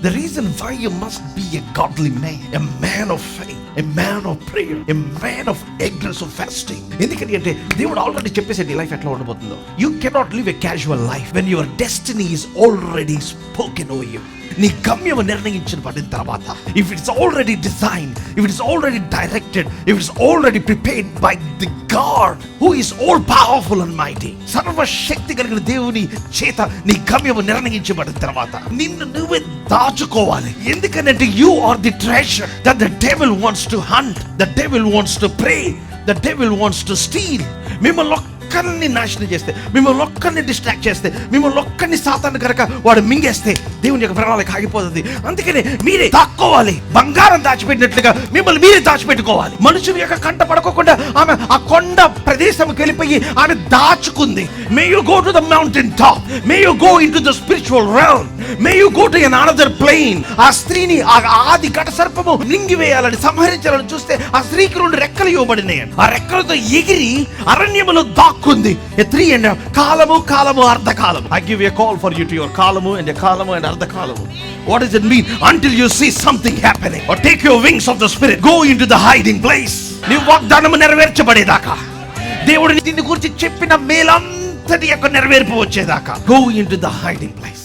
The reason why you must be a godly man, a man of faith, a man of prayer, a man of aggressive fasting. ఎందుకని అంటే దేవుడు already చెప్పేసాడు ఈ life ఎట్లా ఉండబోతుందో. You cannot live a casual life when your destiny is already spoken over you. నీ గమ్యం నిర్ణయించబడిన తర్వాత, if it's already designed, if it's already directed, if it's already prepared by the God who is all powerful and mighty, సర్వశక్తి కలిగిన దేవుని చేత నీ గమ్యం నిర్ణయించబడిన తర్వాత నిన్ను నువ్వే దాచుకోవాలి. ఎందుకంటే you are the treasure that the devil wants to hunt, the devil wants to prey, the devil wants to steal. మిమ్మల్ని ఒక్కరిని నాశనం చేస్తే, మిమ్మల్ని ఒక్కరిని డిస్ట్రాక్ట్ చేస్తే, మిమ్మల్ని ఒక్కరిని సాతాను కనుక వాడు మింగేస్తే దేవుని యొక్క ప్రణాళిక ఆగిపోతుంది. అందుకనే మీరే దాక్కోవాలి. బంగారం దాచిపెట్టినట్లుగా మిమ్మల్ని మీరే దాచిపెట్టుకోవాలి. మనుషుల యొక్క కంట పడకోకుండా ఆమె ఆ కొండ ప్రదేశంకి వెళ్ళిపోయి ఆమె దాచుకుంది. May you go to the mountain top, may you go into the spiritual realm, may you go to another plane. ఆ స్త్రీని ఆ ఆది ఘట సర్పము మింగివేయాలని, సంహరించాలని చూస్తే ఆ స్త్రీకి 2 రెక్కలు ఇవ్వబడినాయి. ఆ రెక్కలతో ఎగిరి అరణ్యములో దాక్కుంది. కాలము అర్ధకాలము. I give you a call for you to your కాలము and అర్ధకాలము. What does it mean? Until you see something happening, or take your wings of the spirit, go into the hiding place. నీ వాగ్దానము నెరవేర్చబడేదాకా, దేవుడు దీని గురించి చెప్పిన మేలంతటి యొక్క నెరవేర్పు వచ్చేదాకా, go into the hiding place.